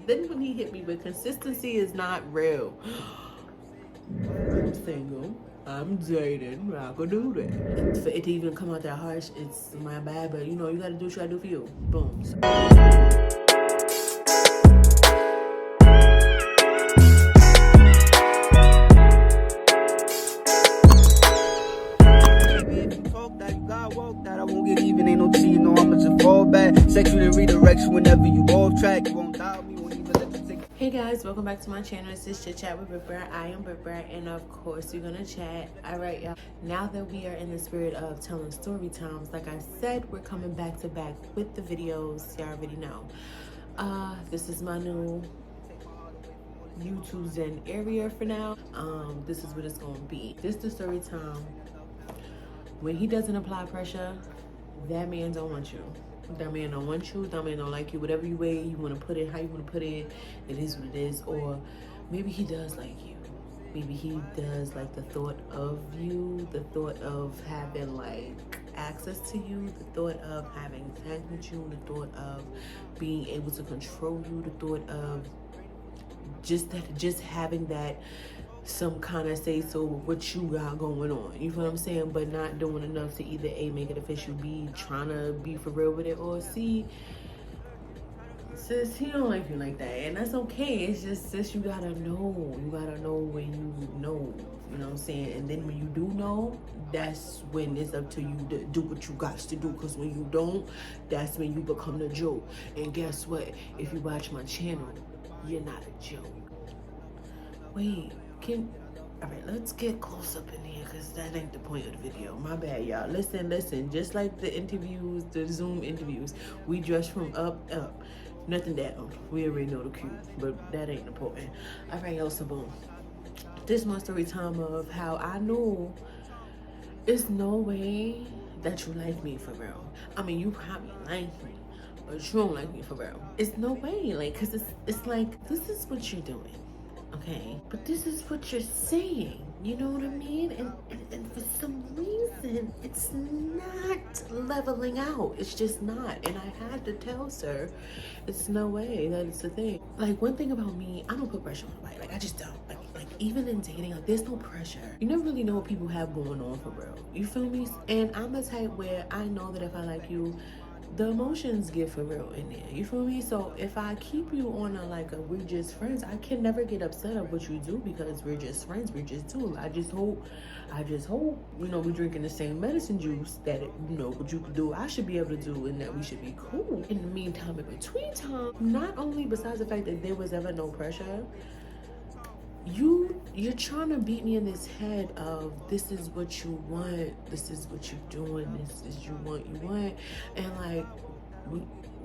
Then when he hit me with consistency is not real. I'm single. I'm dating. I could do that. For it to even come out that harsh, it's my bad. But you know, you gotta do what you gotta do for you. Boom. So I won't get even, ain't no cheating, no, I'ma just fall back. Sexually redirection whenever you off track. You won't doubt me, won't even let you take. hey guys, welcome back to my channel. This is Chit Chat with Brat. I am Brat, and of course we're gonna chat. Alright y'all, now that we are in the spirit of telling story times, like I said, we're coming back to back with the videos. Y'all already know. This is my new YouTube Zen area for now. This is what it's gonna be. This is the story time. When he doesn't apply pressure, that man don't want you. That man don't want you. That man don't like you. Whatever you way you want to put it, how you want to put it, it is what it is. Or maybe he does like you. Maybe he does like the thought of you, the thought of having like access to you, the thought of having sex with you, the thought of being able to control you, the thought of just having that some kind of say so with what you got going on. You feel what I'm saying? But not doing enough to either A, make it official, B, trying to be for real with it, or C, sis, he don't like you like that. And that's okay. It's just, sis, you gotta know. You gotta know when you know. You know what I'm saying? And then when you do know, that's when it's up to you to do what you got to do. Because when you don't, that's when you become the joke. And guess what? If you watch my channel, you're not a joke. Wait. All right, let's get close up in here because that ain't the point of the video. My bad, y'all. Listen. Just like the interviews, the Zoom interviews, we dress from up, nothing down. We already know the cue, but that ain't important. All right, y'all, so boom. This is my story time of how I know it's no way that you like me for real. I mean, you probably like me, but you don't like me for real. It's no way, like, because it's like, this is what you're doing. Okay, but this is what you're saying, you know what I mean? And for some reason, it's not leveling out. It's just not. And I had to tell sir, it's no way that it's a thing. Like, one thing about me, I don't put pressure on nobody. Like, I just don't. Like even in dating, like, there's no pressure. You never really know what people have going on for real. You feel me? And I'm the type where I know that if I like you, the emotions get for real in there. You feel me? So if I keep you on a we're just friends, I can never get upset at what you do because we're just friends. We're just two. I just hope, you know, we're drinking the same medicine juice that, you know, what you could do, I should be able to do, and that we should be cool. In the meantime, in between time, not only besides the fact that there was ever no pressure, you're trying to beat me in this head of this is what you want, this is what you're doing, this is you want, and like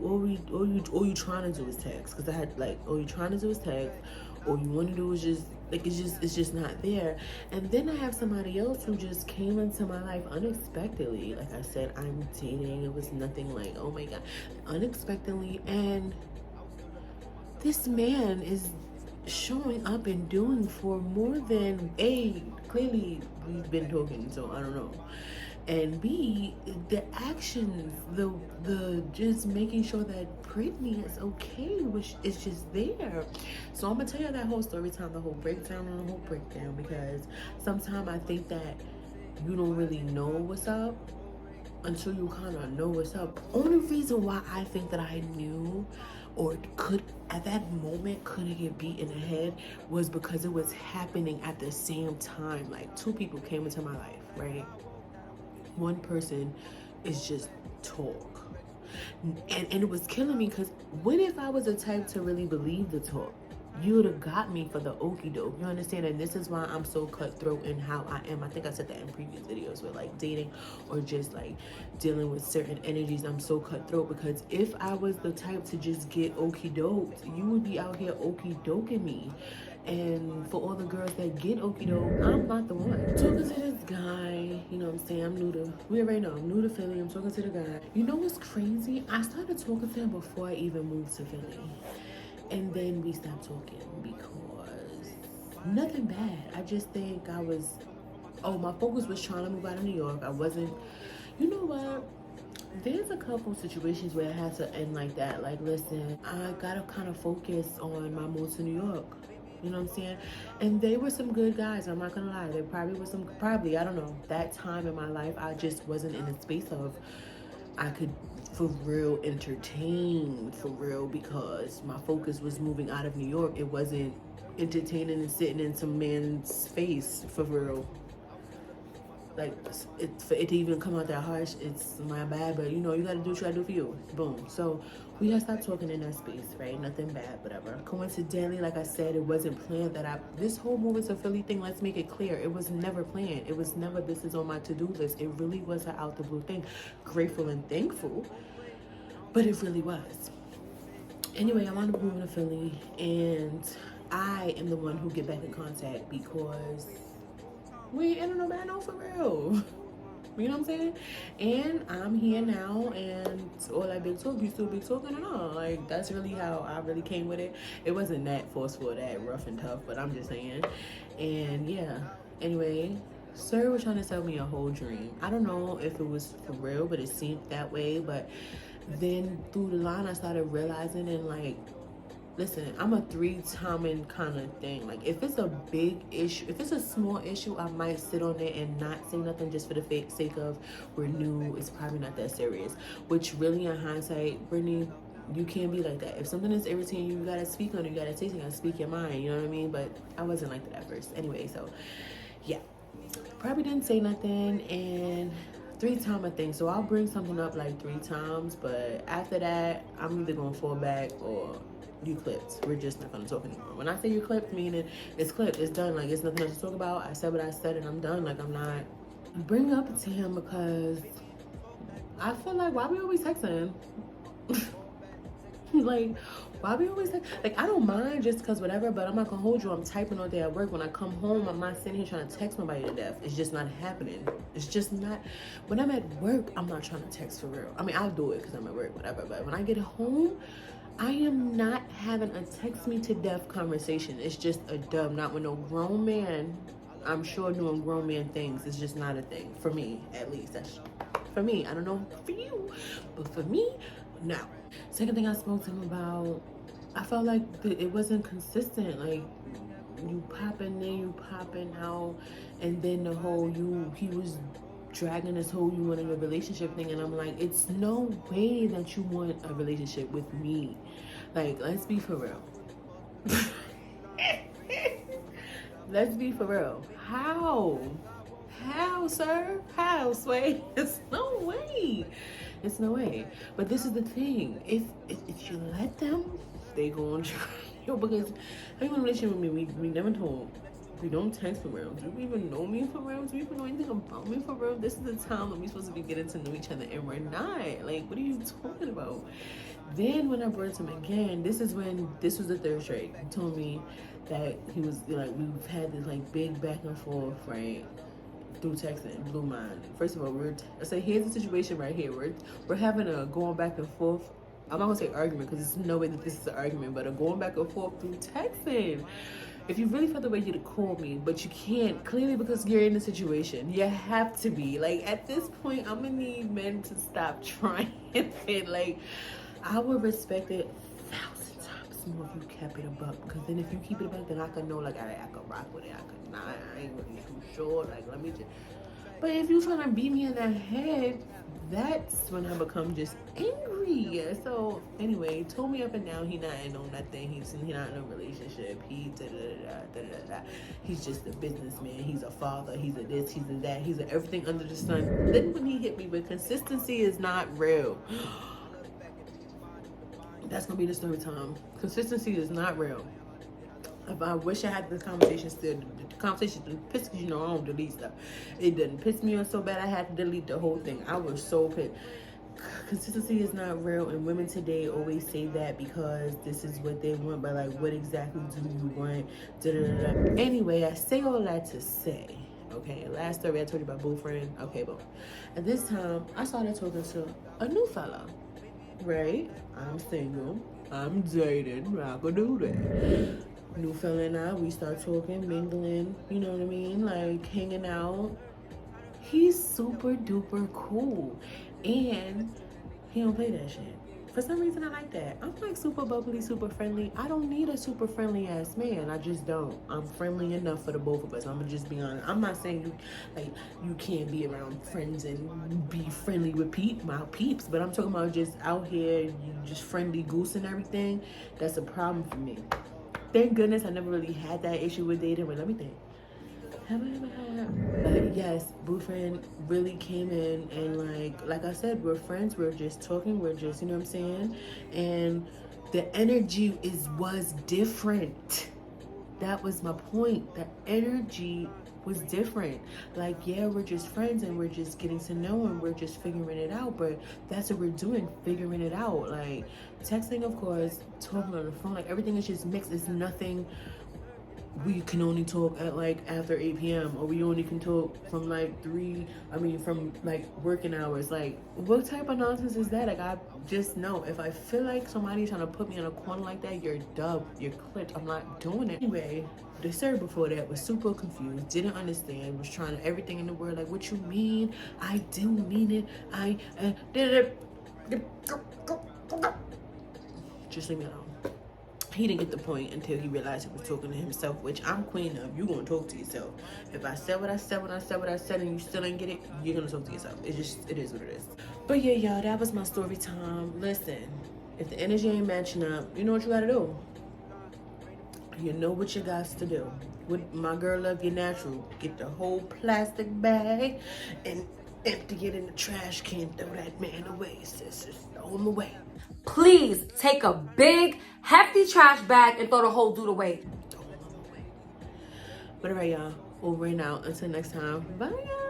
all you trying to do is text, because I had like all you trying to do is text, all you want to do is just like it's just not there. And then I have somebody else who just came into my life unexpectedly. Like I said, I'm dating. It was nothing like, oh my god, unexpectedly, and this man is showing up and doing for more than A, clearly we've been talking, so I don't know, and B, the actions, the just making sure that Brittany is okay, which is just there. So I'm gonna tell you that whole story time, the whole breakdown on the whole breakdown, because sometimes I think that you don't really know what's up until you kind of know what's up. Only reason why I think that I knew or could at that moment couldn't get beat in the head was because it was happening at the same time. Like, two people came into my life, right? One person is just talk, and it was killing me, because what if I was the type to really believe the talk? You would have got me for the okie doke. You understand? And this is why I'm so cutthroat in how I am. I think I said that in previous videos with like dating or just like dealing with certain energies. I'm so cutthroat because if I was the type to just get okie doked, you would be out here okie doking me. And for all the girls that get okie doke, I'm not the one. Talking to this guy, you know what I'm saying? We already know, I'm new to Philly. I'm talking to the guy. You know what's crazy? I started talking to him before I even moved to Philly. And then we stopped talking because nothing bad. I just think I was, my focus was trying to move out of New York. I wasn't, you know what? there's a couple situations where it had to end like that. Like, listen, I gotta kind of focus on my move to New York. You know what I'm saying? And they were some good guys. I'm not gonna lie. There probably was probably, I don't know. That time in my life, I just wasn't in a space of I could for real entertain for real, because my focus was moving out of New York. It wasn't entertaining and sitting in some man's face for real. Like, for it to even come out that harsh, it's my bad, but you know, you gotta do what you gotta do for you. Boom. So we gotta stop talking in that space, right? Nothing bad, whatever. Coincidentally, like I said, it wasn't planned that this whole moving to Philly thing, let's make it clear, it was never planned. It was never, this is on my to-do list. It really was an out the blue thing. Grateful and thankful, but it really was. Anyway, I wound up moving to Philly, and I am the one who get back in contact because we ain't no bad no for real. You know what I'm saying? And I'm here now, and all that big talk, you still big talking and all. Like, that's really how I really came with it. It wasn't that forceful, that rough and tough, but I'm just saying. And yeah, anyway, sir was trying to sell me a whole dream. I don't know if it was for real, but it seemed that way. But then through the line, I started realizing, and like, listen, I'm a three-timing kind of thing. Like, if it's a big issue, if it's a small issue, I might sit on it and not say nothing just for the sake of we're new, it's probably not that serious. Which really, in hindsight, Brittany, you can't be like that. If something is irritating you, you gotta speak on it, you gotta say something, you gotta speak your mind, you know what I mean? But I wasn't like that at first. Anyway, so, yeah. Probably didn't say nothing, and three-timer thing. So I'll bring something up like 3 times, but after that, I'm either gonna fall back or you clipped. We're just not gonna talk anymore. When I say you clipped, meaning it's clipped, it's done. Like, it's nothing else to talk about. I said what I said and I'm done. Like, I'm not bring up to him because I feel like, why we always texting? Like, why we always like, I don't mind just because whatever, but I'm not gonna hold you. I'm typing all day at work. When I come home, I'm not sitting here trying to text nobody to death. It's just not happening. It's just not. When I'm at work, I'm not trying to text for real. I mean, I'll do it because I'm at work, whatever, but when I get home, I am not having a text me to death conversation. It's just a dub. Not with no grown man. I'm sure doing grown man things is just not a thing for me, at least. That's for me. I don't know for you, but for me, no. Second thing I spoke to him about, I felt like it wasn't consistent. Like, you popping in, you popping out, and then the whole he was dragging this whole you want a relationship thing, and I'm like, it's no way that you want a relationship with me. Like, let's be for real. Let's be for real. How, sir? How, Sway? It's no way. It's no way. But this is the thing. If you let them, they gonna try. Yo, because how you want a relationship with me? We never told. We don't text for real. Do you even know me for real? Do you even know anything about me for real? This is the time when we're supposed to be getting to know each other, and we're not. Like, what are you talking about? Then when I brought him again, this was the third strike. He told me that he was like, we've had this like big back and forth, right? Through texting, blew mine. First of all, I said, here's the situation right here. We're having a going back and forth. I'm not gonna say argument because there's no way that this is an argument, but a going back and forth through texting. If you really felt the way you'd call me, but you can't, clearly because you're in a situation. You have to be. Like, at this point, I'm gonna need men to stop trying. And like, I would respect it 1,000 times more if you kept it a buck. Because then if you keep it a buck, then I could know, like, I could rock with it. I could not. I ain't really too sure. Like, let me just. But if you trying to beat me in the head, that's when I become just angry. So anyway, told me up and down he not in on nothing. He not in a relationship. He da-da-da-da-da-da-da. He's just a businessman. He's a father. He's a this. He's a that. He's a everything under the sun. Then when he hit me with consistency is not real. That's gonna be the story time. Consistency is not real. If I wish I had this conversation still. The conversation didn't piss, because you know I don't delete stuff. It didn't piss me off so bad I had to delete the whole thing. I was so pissed. Consistency is not real, and women today always say that because this is what they want, but like, what exactly do you want? Da-da-da-da. Anyway, I say all that to say, okay, last story I told you about boyfriend. Okay, boom. At this time, I started talking to a new fella, right? I'm single. I'm dating. I could do that. New fella and I, we start talking, mingling, you know what I mean? Like, hanging out. He's super duper cool. And He don't play that shit. For some reason, I like that. I'm like super bubbly, super friendly. I don't need a super friendly ass man. I just don't. I'm friendly enough for the both of us. I'm gonna just be honest. I'm not saying you can't be around friends and be friendly with my peeps, but I'm talking about just out here, you just friendly goose and everything. That's a problem for me. Thank goodness I never really had that issue with dating. But let me think. Have I ever had? But yes, boyfriend really came in and like I said, we're friends. We're just talking. We're just, you know what I'm saying? And the energy was different. That was my point. The energy was different. Like, yeah, we're just friends and we're just getting to know and we're just figuring it out. But that's what we're doing, figuring it out. Like texting, of course, talking on the phone, like everything is just mixed. It's nothing. We can only talk at like after 8 p.m. or we only can talk from like from like working hours. Like, what type of nonsense is that? Like, I just know if I feel like somebody's trying to put me in a corner like that, you're dubbed, you're clipped. I'm not doing it. Anyway, the sir before that was super confused, didn't understand, was trying to everything in the world. Like, what you mean? I do mean it. I did it. Just leave me alone. He didn't get the point until he realized he was talking to himself, which I'm queen of. You gonna talk to yourself. If I said what I said, and you still ain't get it, you're gonna talk to yourself. It is what it is. But yeah, y'all, that was my story time. Listen, if the energy ain't matching up, you know what you gotta do. You know what you got to do. With my girl Love Your Natural, get the whole plastic bag and empty it in the trash can. Throw that man away, sis. Just throw him away. Please take a big, hefty trash bag and throw the whole dude away. But all right, y'all. Over and out. Until next time. Bye, y'all.